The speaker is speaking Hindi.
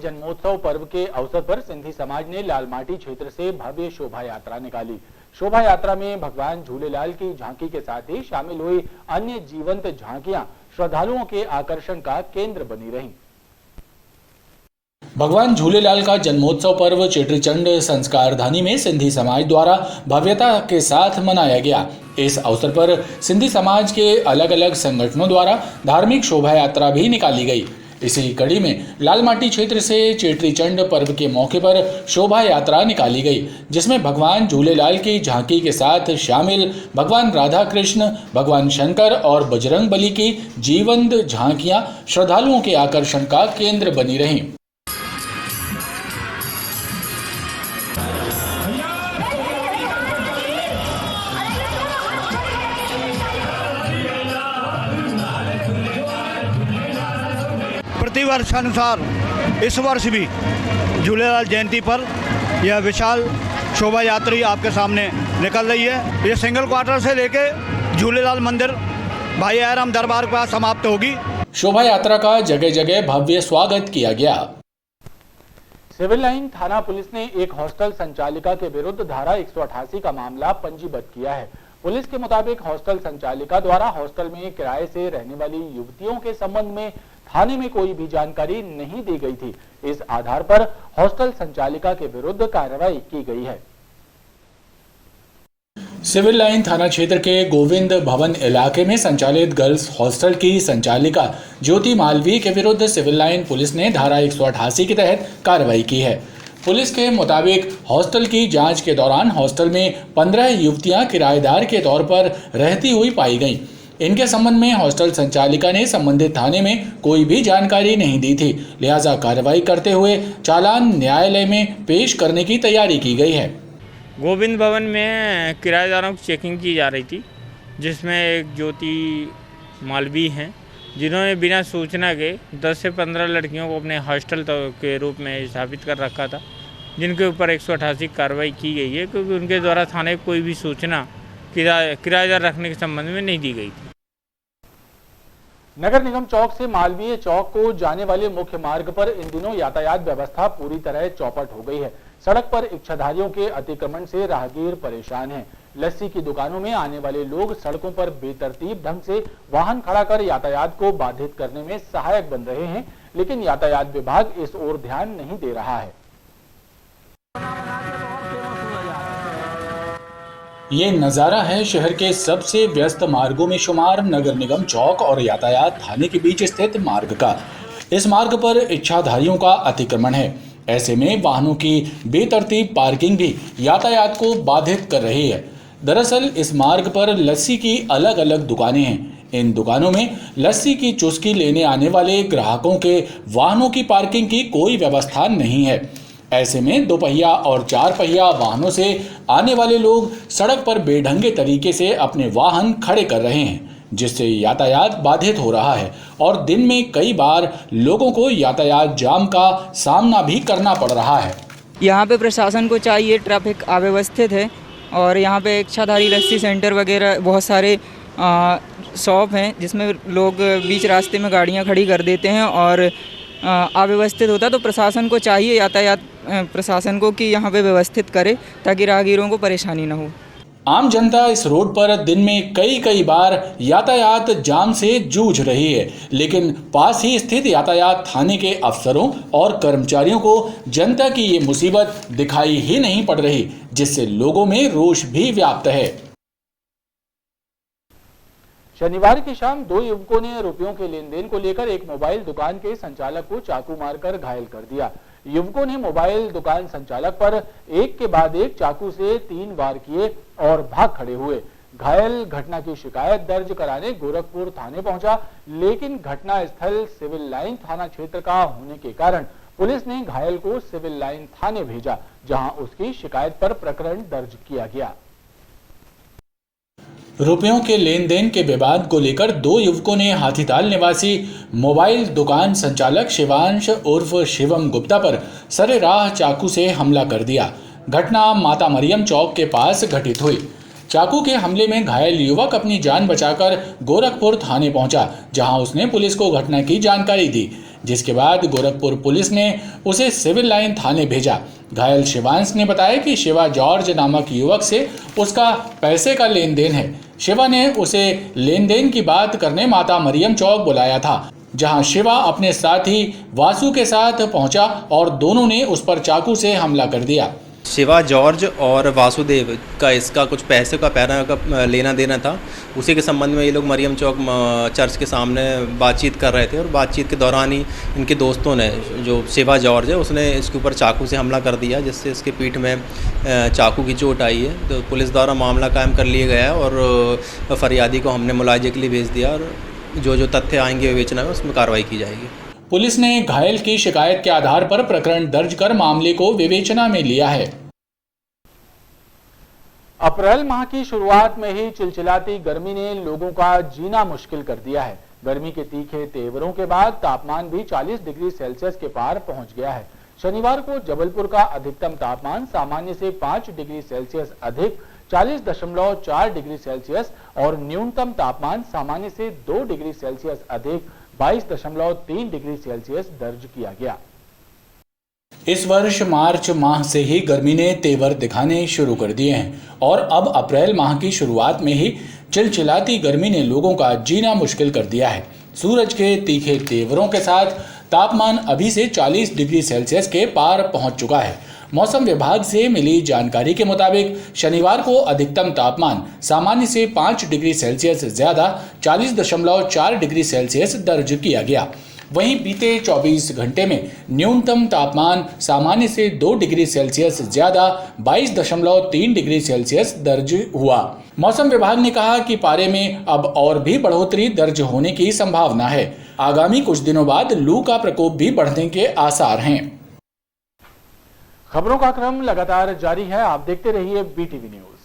जन्मोत्सव पर्व के अवसर पर सिंधी समाज ने लालमाटी क्षेत्र से भव्य शोभा यात्रा निकाली। शोभा यात्रा में भगवान झूलेलाल की झांकी के साथ ही शामिल हुई अन्य जीवंत झांकियां श्रद्धालुओं के आकर्षण का केंद्र बनी रहीं। भगवान झूलेलाल का जन्मोत्सव पर्व चेटीचंड संस्कारधानी में सिंधी समाज द्वारा भव्यता के साथ मनाया गया। इस अवसर पर सिंधी समाज के अलग अलग संगठनों द्वारा धार्मिक शोभा यात्रा भी निकाली गई। इसी कड़ी में लालमाटी क्षेत्र से चेटीचंड पर्व के मौके पर शोभा यात्रा निकाली गई, जिसमें भगवान झूलेलाल की झांकी के साथ शामिल भगवान राधा कृष्ण, भगवान शंकर और बजरंग बली की जीवंत झांकियां श्रद्धालुओं के आकर्षण का केंद्र बनी रहीं। प्रतिवर्ष अनुसार इस वर्ष भी झूलेलाल जयंती पर यह विशाल शोभा यात्रा आपके सामने निकल रही है। ये सिंगल क्वार्टर से लेके झूलेलाल मंदिर भाई आयराम दरबार के पास समाप्त होगी। शोभा यात्रा का जगह जगह भव्य स्वागत किया गया। सिविल लाइन थाना पुलिस ने एक हॉस्टल संचालिका के विरुद्ध धारा 188 का मामला पंजीबद्ध किया है। पुलिस के मुताबिक हॉस्टल संचालिका द्वारा हॉस्टल में किराए से रहने वाली युवतियों के संबंध में थाने में कोई भी जानकारी नहीं दी गई थी। इस आधार पर हॉस्टल संचालिका के विरुद्ध कार्रवाई की गई है। सिविल लाइन थाना क्षेत्र के गोविंद भवन इलाके में संचालित गर्ल्स हॉस्टल की संचालिका ज्योति मालवीय के विरुद्ध सिविल लाइन पुलिस ने धारा 188 के तहत कार्रवाई की है। पुलिस के मुताबिक हॉस्टल की जांच के दौरान हॉस्टल में 15 युवतियां किराएदार के तौर पर रहती हुई पाई गईं। इनके संबंध में हॉस्टल संचालिका ने संबंधित थाने में कोई भी जानकारी नहीं दी थी, लिहाजा कार्रवाई करते हुए चालान न्यायालय में पेश करने की तैयारी की गई है। गोविंद भवन में किराएदारों की चेकिंग की जा रही थी, जिसमें एक ज्योति मालवीय हैं, जिन्होंने बिना सूचना के 10 से 15 लड़कियों को अपने हॉस्टल के रूप में स्थापित कर रखा था, जिनके ऊपर 188 कार्रवाई की गई है, क्योंकि उनके द्वारा थाने को कोई भी सूचना किराएदार रखने के संबंध में नहीं दी गई थी। नगर निगम चौक से मालवीय चौक को जाने वाले मुख्य मार्ग पर इन दिनों यातायात व्यवस्था पूरी तरह चौपट हो गई है। सड़क पर इच्छाधारियों के अतिक्रमण से राहगीर परेशान हैं। लस्सी की दुकानों में आने वाले लोग सड़कों पर बेतरतीब ढंग से वाहन खड़ा कर यातायात को बाधित करने में सहायक बन रहे हैं, लेकिन यातायात विभाग इस ओर ध्यान नहीं दे रहा है। ये नज़ारा है शहर के सबसे व्यस्त मार्गों में शुमार नगर निगम चौक और यातायात थाने के बीच स्थित मार्ग का। इस मार्ग पर इच्छाधारियों का अतिक्रमण है। ऐसे में वाहनों की बेतरतीब पार्किंग भी यातायात को बाधित कर रही है। दरअसल इस मार्ग पर लस्सी की अलग अलग दुकानें हैं। इन दुकानों में लस्सी की चुस्की लेने आने वाले ग्राहकों के वाहनों की पार्किंग की कोई व्यवस्था नहीं है। ऐसे में 2 पहिया और 4 पहिया वाहनों से आने वाले लोग सड़क पर बेढंगे तरीके से अपने वाहन खड़े कर रहे हैं, जिससे यातायात बाधित हो रहा है और दिन में कई बार लोगों को यातायात जाम का सामना भी करना पड़ रहा है। यहाँ पे प्रशासन को चाहिए, ट्रैफिक अव्यवस्थित है और यहाँ पे इच्छाधारी लस्सी सेंटर वगैरह बहुत सारे शॉप हैं, जिसमें लोग बीच रास्ते में गाड़ियाँ खड़ी कर देते हैं और अव्यवस्थित होता है। तो प्रशासन को चाहिए, यातायात प्रशासन को, कि यहाँ पे व्यवस्थित करे ताकि राहगीरों को परेशानी ना हो। आम जनता इस रोड पर दिन में कई बार यातायात जाम से जूझ रही है, लेकिन पास ही स्थित यातायात थाने के अफसरों और कर्मचारियों को जनता की ये मुसीबत दिखाई ही नहीं पड़ रही, जिससे लोगों में रोष भी व्याप्त है। शनिवार की शाम 2 युवकों ने रुपयों के लेन देन को लेकर एक मोबाइल दुकान के संचालक को चाकू मारकर घायल कर दिया। युवकों ने मोबाइल दुकान संचालक पर एक के बाद एक चाकू से 3 वार किए और भाग खड़े हुए। घायल घटना की शिकायत दर्ज कराने गोरखपुर थाने पहुंचा, लेकिन घटना स्थल सिविल लाइन थाना क्षेत्र का होने के कारण पुलिस ने घायल को सिविल लाइन थाने भेजा, जहां उसकी शिकायत पर प्रकरण दर्ज किया गया। रुपयों के लेन देन के विवाद को लेकर 2 युवकों ने हाथीताल निवासी मोबाइल दुकान संचालक शिवांश उर्फ शिवम गुप्ता पर सरेराह चाकू से हमला कर दिया। घटना माता मरियम चौक के पास घटित हुई। चाकू के हमले में घायल युवक अपनी जान बचाकर गोरखपुर थाने पहुंचा, जहां उसने पुलिस को घटना की जानकारी दी। जिसके बाद गोरखपुर पुलिस ने उसे सिविल लाइन थाने भेजा। घायल शिवांश ने बताया कि शिवा जॉर्ज नामक युवक से उसका पैसे का लेन देन है। शिवा ने उसे लेन देन की बात करने माता मरियम चौक बुलाया था, जहां शिवा अपने साथी वासु के साथ पहुंचा और दोनों ने उस पर चाकू से हमला कर दिया। शिवा जॉर्ज और वासुदेव का इसका कुछ पैसे का पैरा का लेना देना था। उसी के संबंध में ये लोग मरियम चौक चर्च के सामने बातचीत कर रहे थे और बातचीत के दौरान ही इनके दोस्तों ने, जो शिवा जॉर्ज है, उसने इसके ऊपर चाकू से हमला कर दिया, जिससे इसके पीठ में चाकू की चोट आई है। तो पुलिस द्वारा मामला कायम कर लिया गया है और फरियादी को हमने मुलाजे के लिए भेज दिया और जो तथ्य आएंगे विवेचना में उसमें कार्रवाई की जाएगी। पुलिस ने घायल की शिकायत के आधार पर प्रकरण दर्ज कर मामले को विवेचना में लिया है। अप्रैल माह की शुरुआत में ही चिलचिलाती गर्मी ने लोगों का जीना मुश्किल कर दिया है। गर्मी के तीखे तेवरों के बाद तापमान भी 40 डिग्री सेल्सियस के पार पहुंच गया है। शनिवार को जबलपुर का अधिकतम तापमान सामान्य से 5 डिग्री सेल्सियस अधिक 40.4 डिग्री सेल्सियस और न्यूनतम तापमान सामान्य से 2 डिग्री सेल्सियस अधिक 22.3 डिग्री सेल्सियस दर्ज किया गया। इस वर्ष मार्च माह से ही गर्मी ने तेवर दिखाने शुरू कर दिए हैं और अब अप्रैल माह की शुरुआत में ही चिलचिलाती गर्मी ने लोगों का जीना मुश्किल कर दिया है। सूरज के तीखे तेवरों के साथ तापमान अभी से 40 डिग्री सेल्सियस के पार पहुंच चुका है। मौसम विभाग से मिली जानकारी के मुताबिक शनिवार को अधिकतम तापमान सामान्य से 5 डिग्री सेल्सियस ज्यादा 40.4 डिग्री सेल्सियस दर्ज किया गया। वहीं बीते 24 घंटे में न्यूनतम तापमान सामान्य से 2 डिग्री सेल्सियस ज्यादा 22.3 डिग्री सेल्सियस दर्ज हुआ। मौसम विभाग ने कहा कि पारे में अब और भी बढ़ोतरी दर्ज होने की संभावना है। आगामी कुछ दिनों बाद लू का प्रकोप भी बढ़ने के आसार हैं। खबरों का क्रम लगातार जारी है। आप देखते रहिए BTV न्यूज।